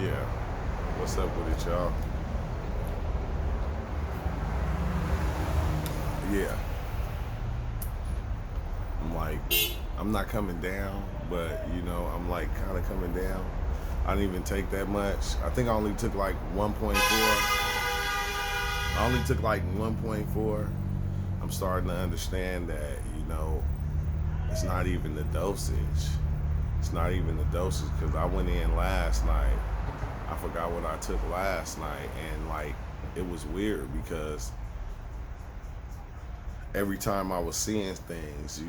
Yeah. What's up with it, y'all? Yeah. I'm like, I'm not coming down, but I'm like kind of coming down. I didn't even take that much. I think I only took like 1.4. I only took like 1.4. I'm starting to understand that, it's not even the dosage. It's not even the dosage because I went in last night. I forgot what I took last night, and like it was weird because every time I was seeing things,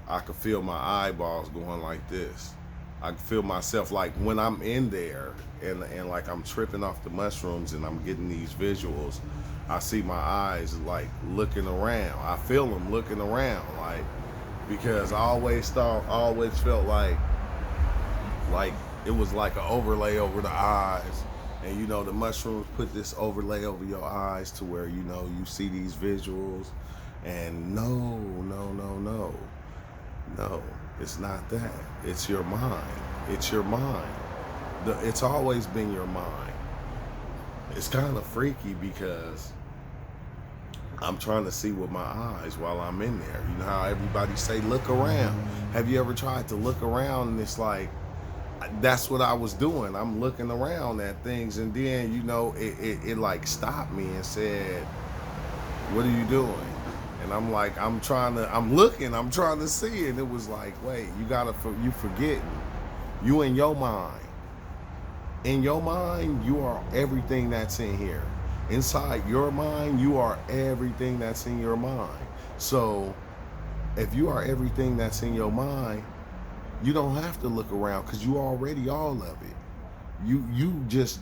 I could feel my eyeballs going like this. I could feel myself like when I'm in there and like I'm tripping off the mushrooms and I'm getting these visuals, I see my eyes like looking around. I feel them looking around, like because I always felt like it was like an overlay over the eyes. And the mushrooms put this overlay over your eyes to where you see these visuals. And no, it's not that. It's your mind. It's your mind. It's always been your mind. It's kind of freaky because I'm trying to see with my eyes while I'm in there. You know how everybody say look around. Have you ever tried to look around and it's like that's what I was doing. I'm looking around at things, and then it like stopped me and said, "What are you doing?" And I'm like, I'm trying to see, and it was like, wait, you forgetting, you in your mind. In your mind, you are everything that's in here. Inside your mind, you are everything that's in your mind. So, if you are everything that's in your mind, you don't have to look around because you already all of it. You just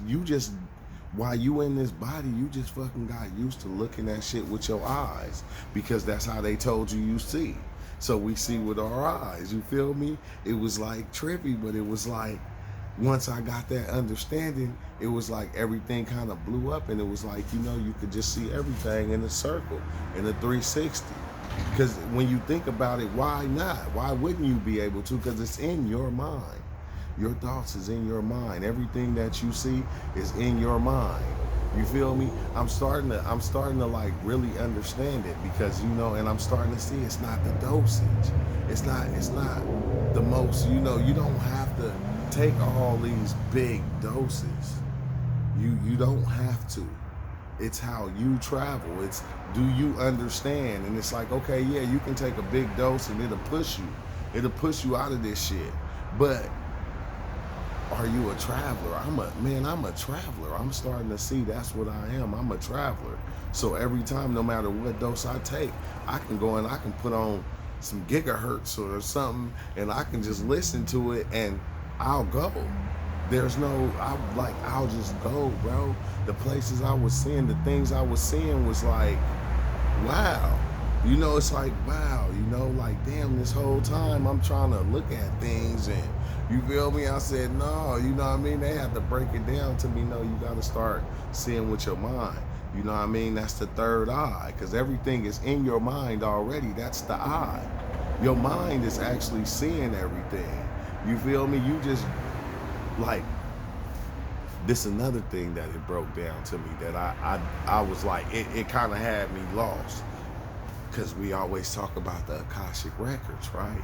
while you in this body, you just fucking got used to looking at shit with your eyes because that's how they told you see. So we see with our eyes. You feel me? It was like trippy, but it was like once I got that understanding, it was like everything kind of blew up, and it was like you could just see everything in a circle, in a 360. Because when you think about it, why not? Why wouldn't you be able to? Because it's in your mind. Your thoughts is in your mind. Everything that you see is in your mind. You feel me? I'm starting to like really understand it because and I'm starting to see it's not the dosage. It's not the most, you don't have to take all these big doses. You don't have to. It's how you travel. It's do you understand? And it's like, okay, yeah, you can take a big dose and it'll push you. It'll push you out of this shit. But are you a traveler? I'm a traveler. I'm starting to see that's what I am. I'm a traveler. So every time, no matter what dose I take, I can go and I can put on some gigahertz or something and I can just listen to it and I'll go. I'll just go, bro. The places I was seeing, the things I was seeing was like, wow. It's like, wow, like, damn, this whole time I'm trying to look at things and you feel me? I said, no, you know what I mean? They had to break it down to me, no, you got to start seeing with your mind. You know what I mean? That's the third eye because everything is in your mind already. That's the eye. Your mind is actually seeing everything. You feel me? You just, like, this another thing that it broke down to me that I was like, it kind of had me lost. Because we always talk about the Akashic records, right?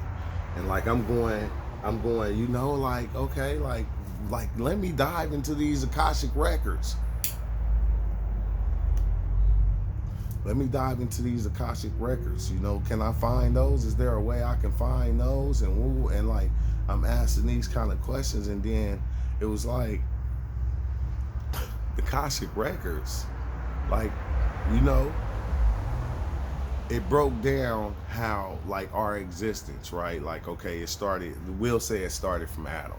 And like I'm going, like, okay, like let me dive into these Akashic records. Let me dive into these Akashic records. Can I find those? Is there a way I can find those? And like I'm asking these kind of questions, and then it was like the Akashic records, like, it broke down how like our existence, right? Like, okay, we'll say it started from Adam,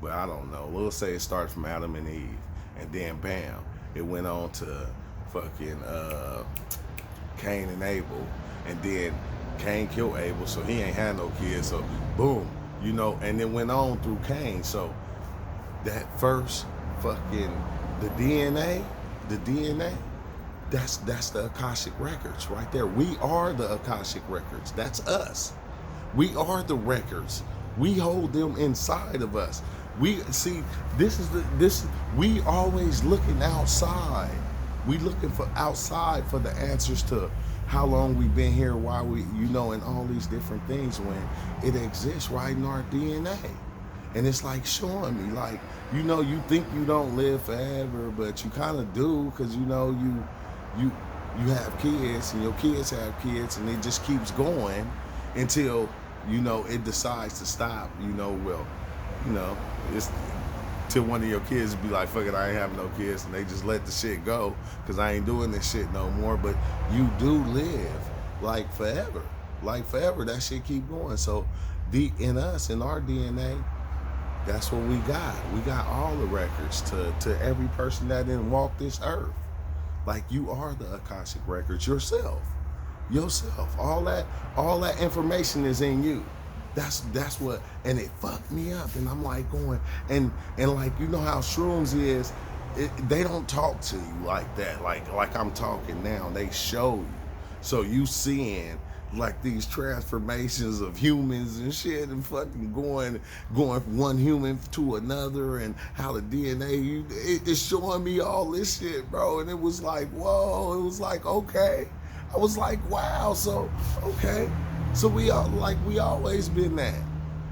but I don't know. We'll say it started from Adam and Eve, and then bam, it went on to fucking Cain and Abel, and then Cain killed Abel, so he ain't had no kids, so boom, and then went on through Cain. So that first fucking the DNA, that's the Akashic records right there. We are the Akashic records. That's us. We are the records. We hold them inside of us. We see this. We always looking outside. We looking for outside for the answers to how long we've been here, why we, and all these different things when it exists right in our DNA. And it's like showing me, like, you think you don't live forever, but you kind of do, because you you have kids, and your kids have kids, and it just keeps going until it decides to stop. Well, you know, it's till one of your kids be like, fuck it, I ain't having no kids, and they just let the shit go because I ain't doing this shit no more. But you do live like forever. Like forever, that shit keep going. So deep in us, in our DNA, that's what we got. We got all the records to every person that didn't walk this earth. Like, you are the Akashic records yourself. All that information is in you. That's what, and it fucked me up. And I'm like going, and like, how shrooms is, they don't talk to you like that, like I'm talking now. They show you, so you seeing like these transformations of humans and shit, and fucking going from one human to another, and how the DNA, it's showing me all this shit, bro. And it was like, whoa. It was like, okay. I was like, wow. So okay, so we always been that.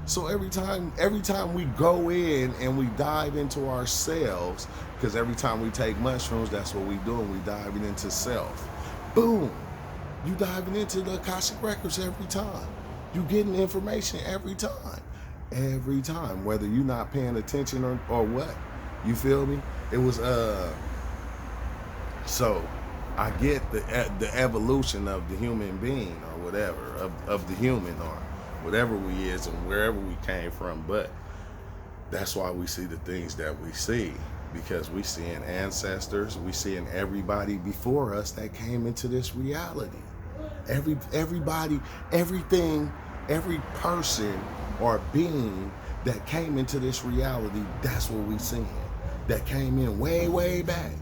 So every time we go in and we dive into ourselves, because every time we take mushrooms, that's what we doing. We diving into self. Boom. You diving into the Akashic records every time. You getting information every time. Every time, whether you're not paying attention or what. You feel me? It was so I get the evolution of the human being, or whatever, of the human, or whatever we is and wherever we came from. But that's why we see the things that we see, because we seeing ancestors, we seeing everybody before us that came into this reality. Everybody, everything, every person or being that came into this reality, that's what we seeing. That came in way back.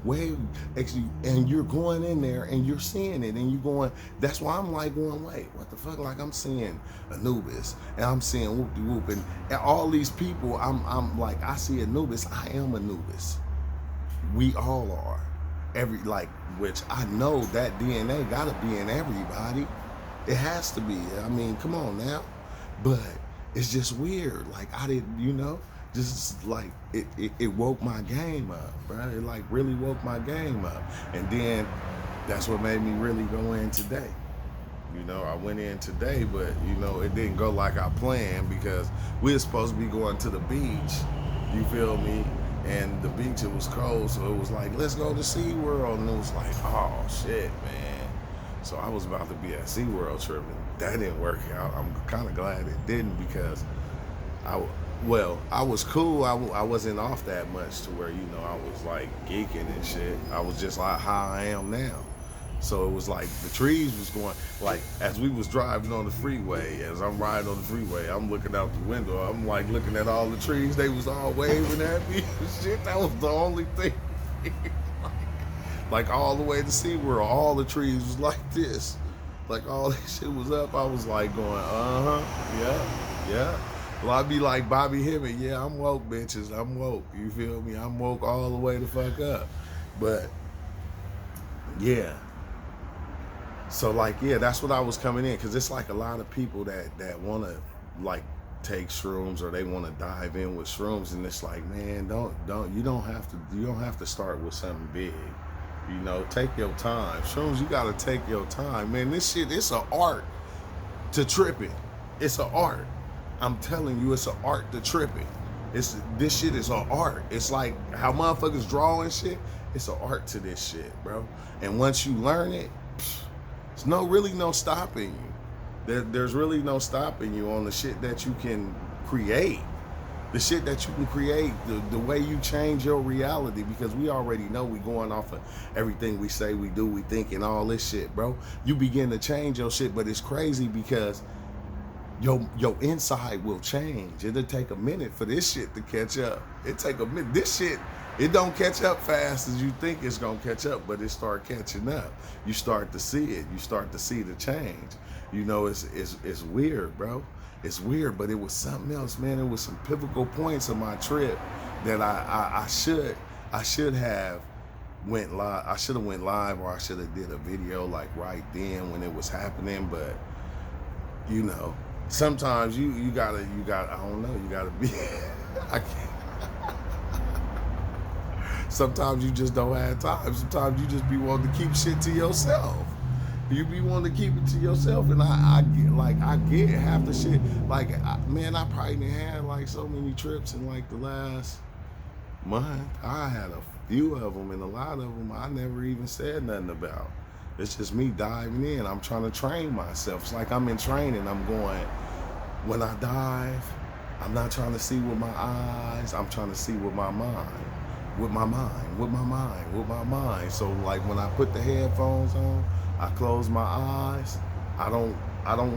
And you're going in there and you're seeing it, and you're going, that's why I'm like going, wait, what the fuck? Like, I'm seeing Anubis, and I'm seeing whoop-de-whoop, and all these people, I'm like, I see Anubis, I am Anubis. We all are. Which I know that DNA gotta be in everybody. It has to be. I mean, come on now. But it's just weird. Like, I didn't, just like it woke my game up, bro. It like really woke my game up. And then that's what made me really go in today. I went in today, but it didn't go like I planned, because we were supposed to be going to the beach. You feel me? And the beach, it was cold, so it was like, let's go to SeaWorld. And it was like, oh shit, man. So I was about to be at SeaWorld tripping. That didn't work out. I'm kind of glad it didn't, because I was cool. I wasn't off that much to where, I was like geeking and shit. I was just like how I am now. So it was like the trees was going, like, as we was driving on the freeway, as I'm riding on the freeway, I'm looking out the window. I'm like looking at all the trees. They was all waving at me and shit. That was the only thing. like all the way to SeaWorld, all the trees was like this. Like all that shit was up. I was like going, yeah. Well, I'd be like Bobby Hemming, yeah, I'm woke, bitches. I'm woke. You feel me? I'm woke all the way the fuck up. But yeah. So like, yeah, that's what I was coming in, because it's like a lot of people that want to like take shrooms, or they want to dive in with shrooms, and it's like, man, you don't have to start with something big. Take your time. Shrooms, you gotta take your time, man. This shit, it's an art to tripping. It's an art. I'm telling you, it's an art to tripping. This shit is an art. It's like how motherfuckers draw and shit. It's an art to this shit, bro. And once you learn it, there's really no stopping you. There's really no stopping you on the shit that you can create. The shit that you can create, the way you change your reality, because we already know we going off of everything we say, we do, we think, and all this shit, bro. You begin to change your shit, but it's crazy because your inside will change. It'll take a minute for this shit to catch up. It take a minute. This shit, it don't catch up fast as you think it's gonna catch up, but it start catching up. You start to see it. You start to see the change. It's weird, bro. It's weird, but it was something else, man. It was some pivotal points of my trip that I should have went live. I should have went live, or I should have did a video like right then when it was happening. But you know, sometimes you gotta I don't know, you gotta be. I can't. Sometimes you just don't have time. Sometimes you just be wanting to keep shit to yourself. You be wanting to keep it to yourself, and I get half the shit. Like, man, I probably didn't have like so many trips in like the last month. I had a few of them, and a lot of them I never even said nothing about. It's just me diving in. I'm trying to train myself. It's like I'm in training. I'm going, when I dive, I'm not trying to see with my eyes. I'm trying to see with my mind. With my mind. So like when I put the headphones on, I close my eyes. I don't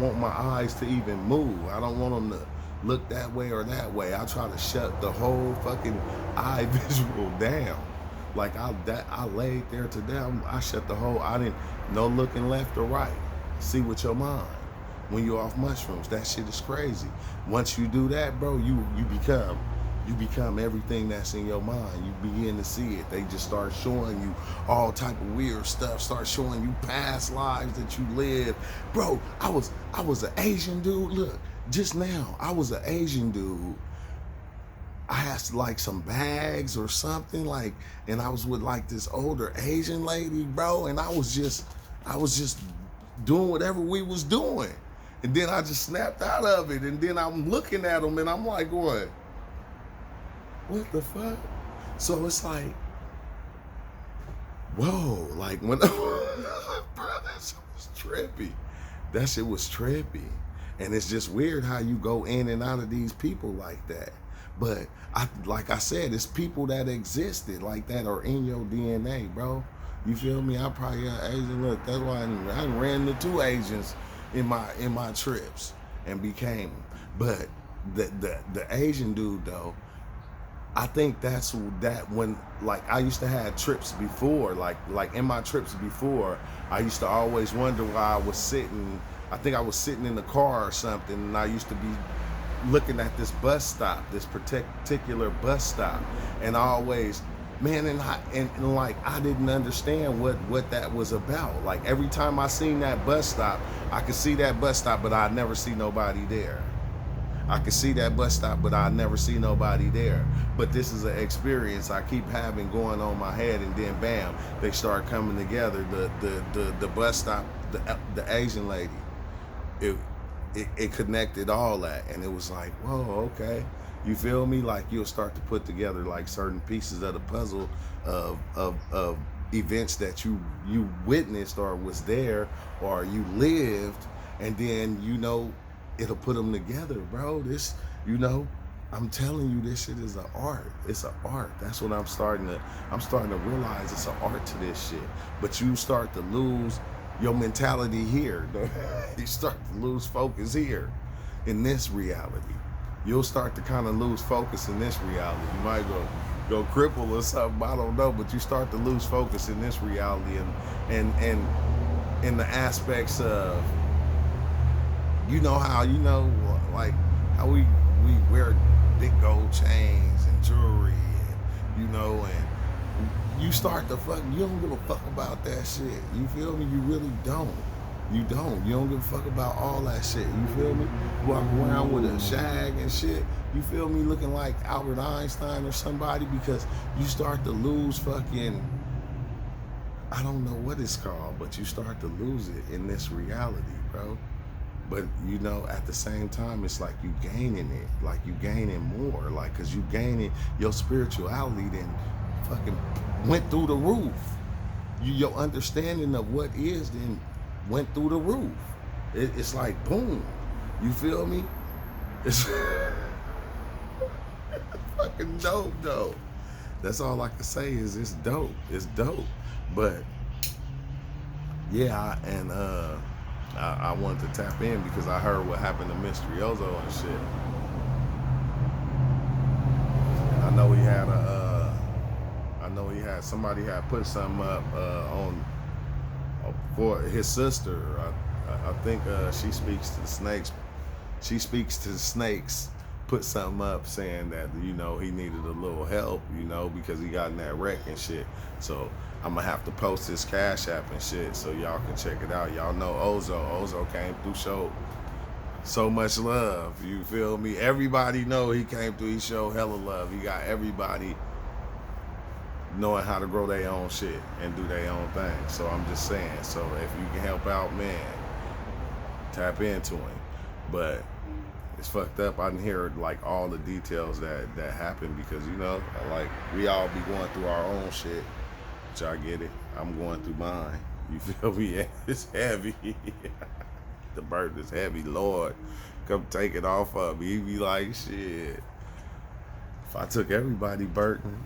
want my eyes to even move. I don't want them to look that way or that way. I try to shut the whole fucking eye visual down. Like I laid there today. I shut the whole. I didn't no looking left or right. See with your mind. When you're off mushrooms, that shit is crazy. Once you do that, bro, you become everything that's in your mind. You begin to see it. They just start showing you all type of weird stuff. Start showing you past lives that you lived. Bro, I was an Asian dude. Look, just now, I was an Asian dude. I had like some bags or something, like, and I was with like this older Asian lady, bro, and I was just doing whatever we was doing. And then I just snapped out of it, and then I'm looking at them and I'm like going, what the fuck? So it's like, whoa, like when, bro, that shit was trippy. That shit was trippy. And it's just weird how you go in and out of these people like that. But like I said, it's people that existed like that are in your DNA, bro. You feel me? I probably got Asian. Look, that's why I ran into 2 Asians in my trips and became. But the Asian dude though, I think that when, like, I used to have trips before, like in my trips before, I used to always wonder why I think I was sitting in the car or something, and I used to be looking at this bus stop, this particular bus stop, and I always, man, and like I didn't understand what that was about. Like every time I seen that bus stop, I could see that bus stop, but I'd never see nobody there. I could see that bus stop, but I never see nobody there. But this is an experience I keep having going on my head, and then bam, they start coming together. The bus stop, the Asian lady, it connected all that, and it was like, whoa, okay. You feel me? Like you'll start to put together like certain pieces of the puzzle of events that you witnessed or was there or you lived, and then it'll put them together, bro. This, I'm telling you, this shit is an art. It's an art. That's what I'm starting to realize. It's an art to this shit. But you start to lose your mentality here. You start to lose focus here in this reality. You'll start to kind of lose focus in this reality. You might go cripple or something, I don't know, but you start to lose focus in this reality and in the aspects of, like how we wear big gold chains and jewelry, and you start to you don't give a fuck about that shit. You feel me? You really don't. You don't give a fuck about all that shit. You feel me? Walk around with a shag and shit. You feel me? Looking like Albert Einstein or somebody, because you start to lose fucking, I don't know what it's called, but you start to lose it in this reality, bro. But at the same time, it's like you gaining it, like you gaining more, like, cause you gaining your spirituality, then fucking went through the roof. Your understanding of what is then went through the roof. It's like boom. You feel me? It's fucking dope, though. That's all I can say is it's dope. It's dope. But yeah, I wanted to tap in because I heard what happened to Mysterioso and shit. I know somebody had put something up on for his sister. I think she speaks to the snakes. She speaks to snakes, put something up saying that, you know, he needed a little help, you know, because he got in that wreck and shit. So I'm gonna have to post his Cash App and shit so y'all can check it out. Y'all know Ozo came through, showed so much love. You feel me? Everybody know he came through. He showed hella love. He got everybody knowing how to grow their own shit and do their own thing. So I'm just saying. So if you can help out, man, tap into him. But it's fucked up. I didn't hear like all the details that happened because, you know, like we all be going through our own shit. Which I get it. I'm going through mine. You feel me? It's heavy. The burden is heavy. Lord, come take it off of me. He be like, shit. If I took everybody burden,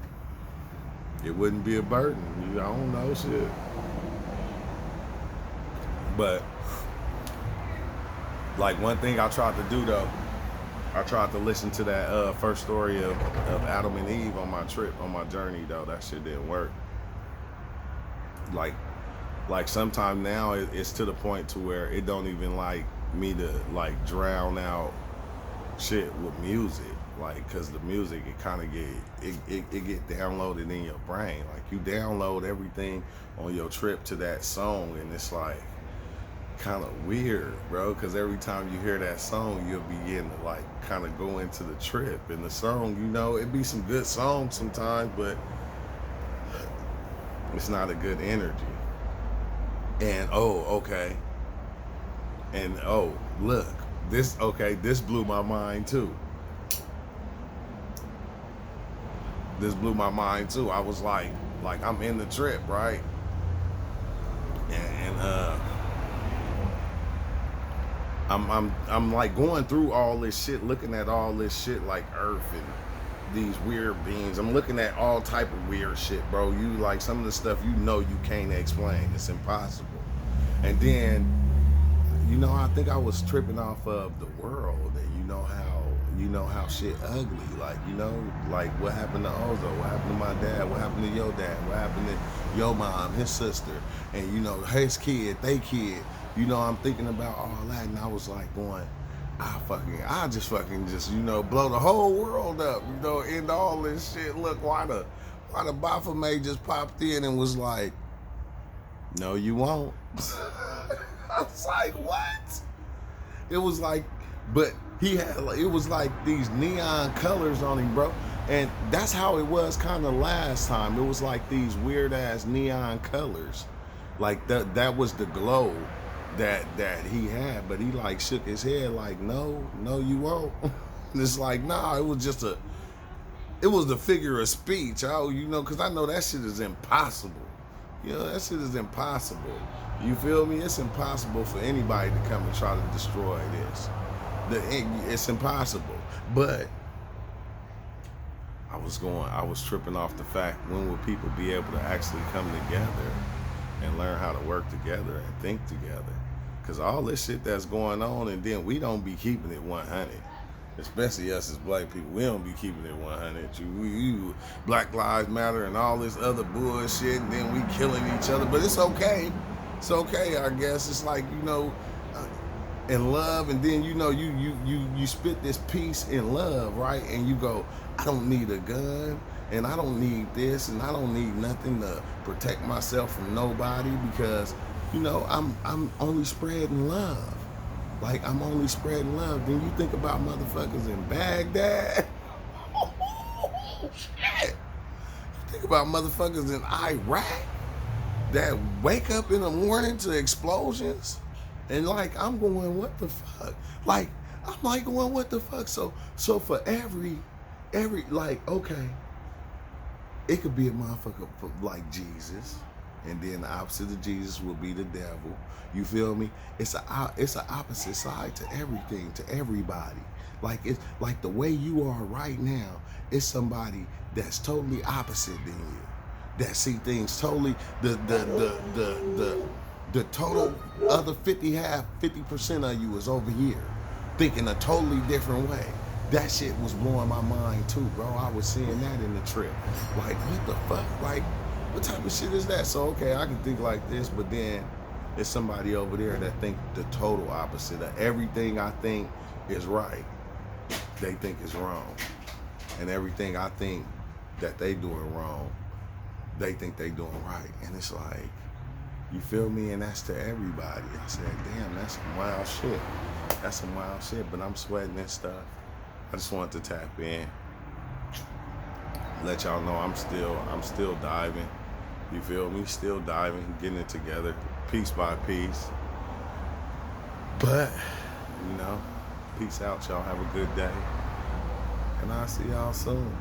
it wouldn't be a burden. I don't know, shit. But like one thing I tried to do though, I tried to listen to that first story of Adam and Eve on my trip, on my journey though. That shit didn't work. Like sometime now it's to the point to where it don't even like me to like drown out shit with music, like, cause the music it kind of get downloaded in your brain. Like you download everything on your trip to that song, and it's like kind of weird, bro, cause every time you hear that song you'll begin to like kind of go into the trip. And the song, you know, it be some good songs sometimes, but it's not a good energy. And look, this blew my mind too. I was like I'm in the trip, right? And I'm like going through all this shit, looking at all this shit like Earth and these weird beings. I'm looking at all type of weird shit, bro. You like some of the stuff you know you can't explain. It's impossible. And then, you know, I think I was tripping off of the world, and you know how shit ugly. Like, you know, like what happened to Ozo, what happened to my dad, what happened to your dad, what happened to your mom, his sister, and you know, his kid, they kid. You know, I'm thinking about all that, and I was like going, I just you know, blow the whole world up, you know, end all this shit. Look, why the Baphomet just popped in and was like, no, you won't. I was like, what? It was like, but it was like these neon colors on him, bro. And that's how it was kind of last time. It was like these weird ass neon colors. Like that was the glow that he had, but he like shook his head like, no, you won't. And it's like, nah, it was the figure of speech. Oh, you know, because I know that shit is impossible. You know, that shit is impossible. You feel me? It's impossible for anybody to come and try to destroy this. It's impossible. But I was tripping off the fact, when will people be able to actually come together and learn how to work together and think together? Because all this shit that's going on, and then we don't be keeping it 100. Especially us as black people, we don't be keeping it 100. You Black Lives Matter and all this other bullshit, and then we killing each other. But it's okay. It's okay, I guess. It's like, you know, in love, and then, you know, you spit this peace in love, right? And you go, I don't need a gun, and I don't need this, and I don't need nothing to protect myself from nobody, because, you know, I'm only spreading love. Like, I'm only spreading love. Then you think about motherfuckers in Baghdad. Oh, shit. You think about motherfuckers in Iraq that wake up in the morning to explosions. And, like, I'm going, what the fuck? Like, I'm like going, what the fuck? So for every, like, okay, it could be a motherfucker like Jesus. And then the opposite of Jesus will be the devil. You feel me? It's an opposite side to everything, to everybody. Like, it's like the way you are right now is somebody that's totally opposite than you. That see things totally the total other 50% of you is over here thinking a totally different way. That shit was blowing my mind too, bro. I was seeing that in the trip. Like, what the fuck? Like, what type of shit is that? So, okay, I can think like this, but then there's somebody over there that think the total opposite of everything I think is right, they think is wrong. And everything I think that they doing wrong, they think they doing right. And it's like, you feel me? And that's to everybody. I said, damn, that's some wild shit. That's some wild shit, but I'm sweating this stuff. I just wanted to tap in, let y'all know I'm still diving. You feel me? Still diving, getting it together, piece by piece. But, peace out, y'all. Have a good day. And I'll see y'all soon.